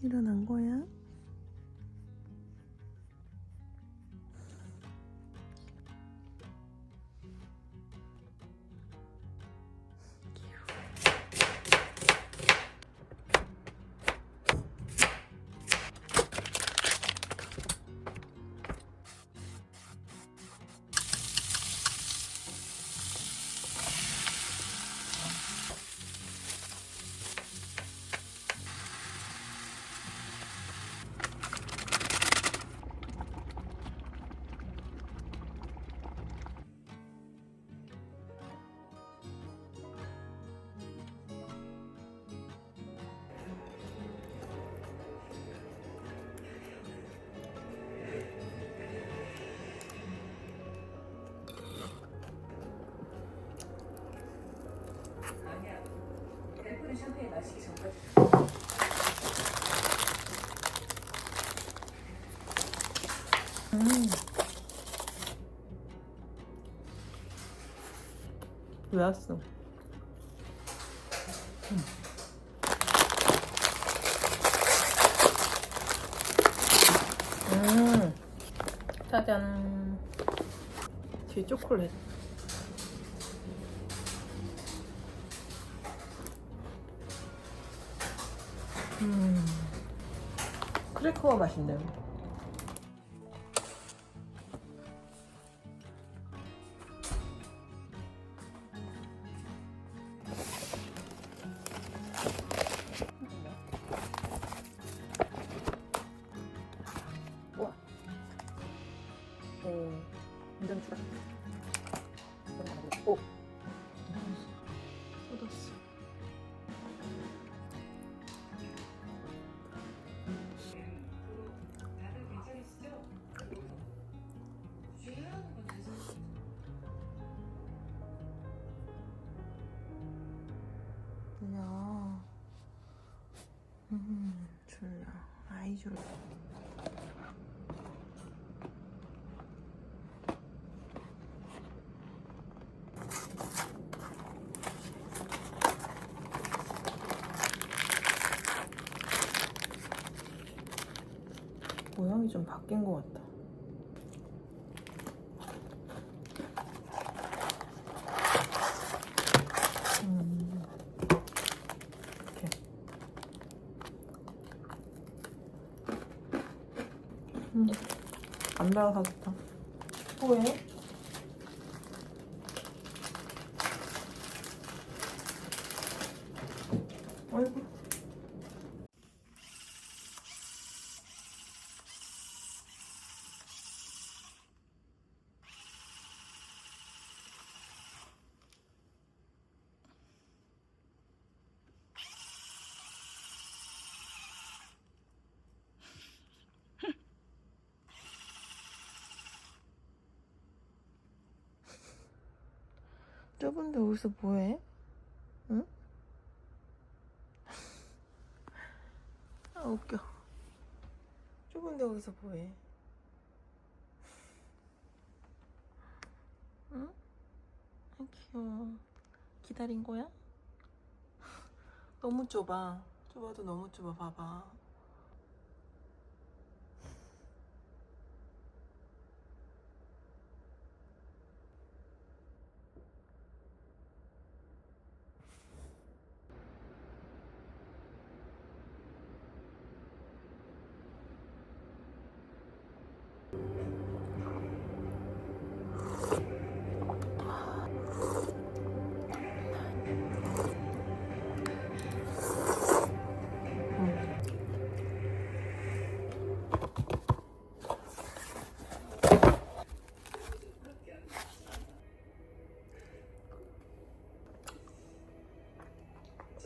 일어난 거야? 샴페인 마시기 전까지. 왜 왔어? 짜잔. 뒤에 초콜릿. 크래커가 맛있네요. 우와. 완전 추가. 오. 쏟았어. 졸려. 졸려. 아이 졸려. 모양이 좀 바뀐 것 같다. 이렇게. 안 달아서 좋다. 왜? 아이고. 좁은데 어디서 뭐해? 응? 아 웃겨. 좁은데 어디서 뭐해? 응? 아 귀여워. 기다린 거야? 너무 좁아. 좁아도 너무 좁아. 봐봐.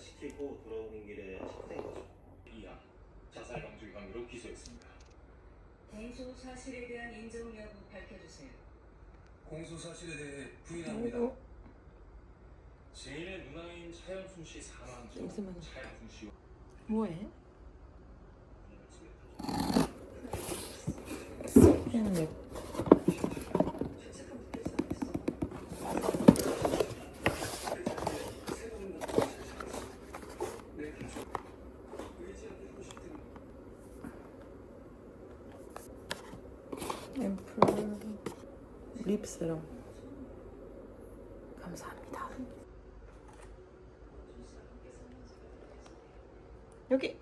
시키고 돌아오는 길에 식사인 거죠. 이하 자살 방조 혐의로 기소했습니다. 공소 사실에 대한 인정 여부 밝혀주세요. 공소 사실에 대해 부인합니다. 지인의 누나인 차영순 씨 사망 전 차영순 씨와 뭐해? 그냥 내 립스럼. 감사합니다. 여기.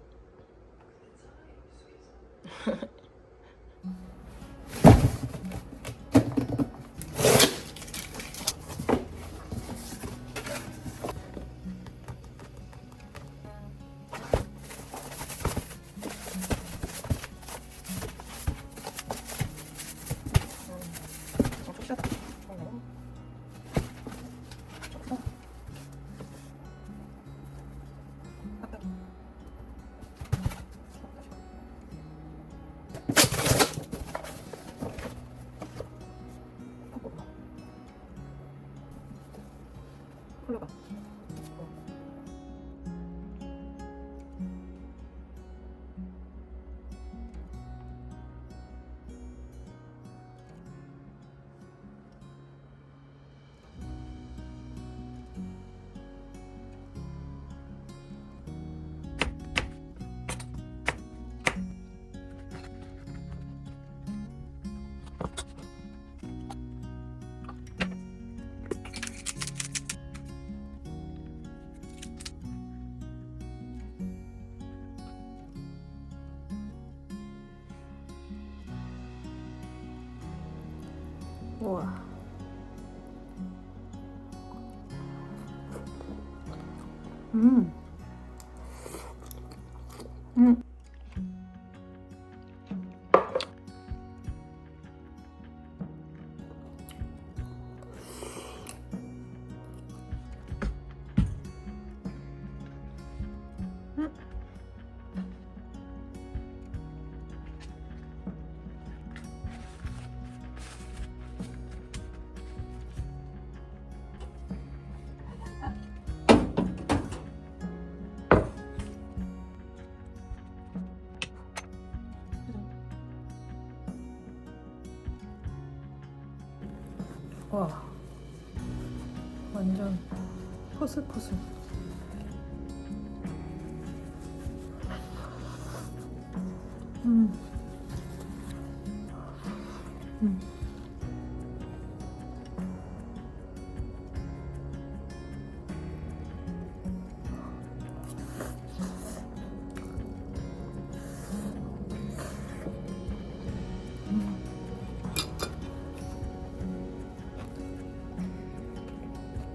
콜라가. 우와. 음. 음. 와, 완전 포슬포슬. 음. 음.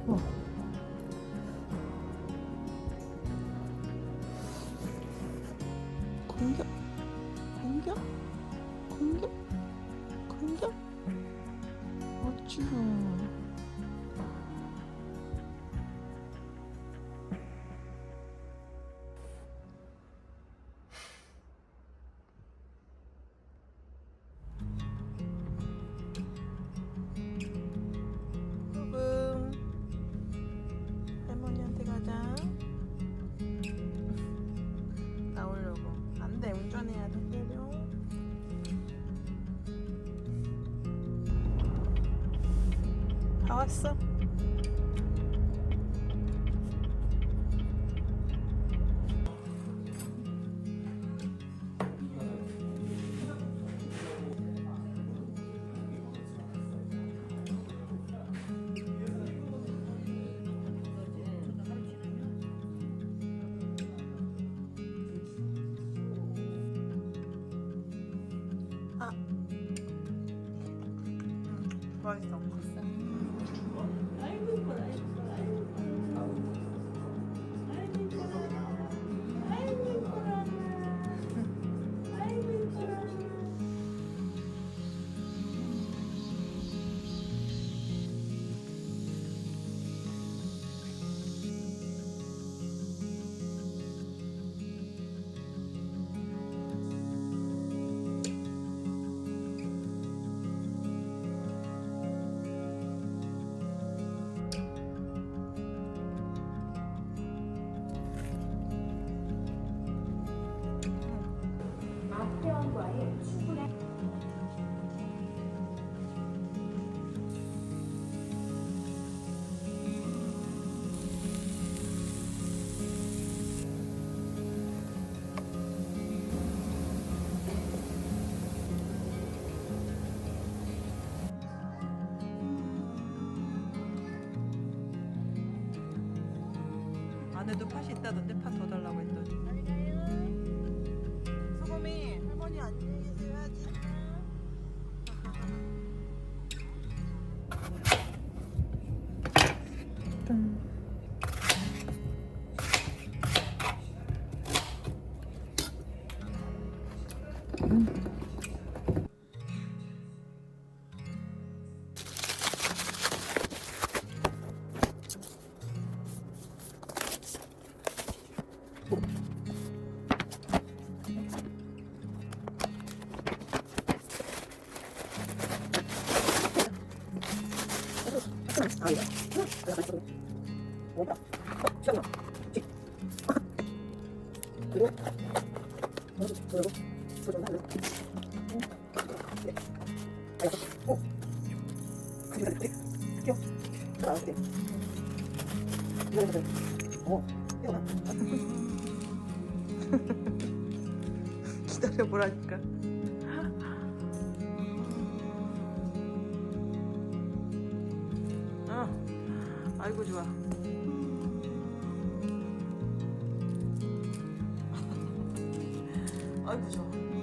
와. 공격, 공격, 공격, 공격. 어쭈. 조금 할머니한테 가자. 나오려고. 안돼, 운전해야 돼. 때려. 다 왔어. 아, 맛있어. 안에도 팥이 있다던데 팥 더 달라고 했더니. 소금이 할머니 안녕히 계세요지. 기다려보라니까. 아이고 좋아. 아이고 좋아.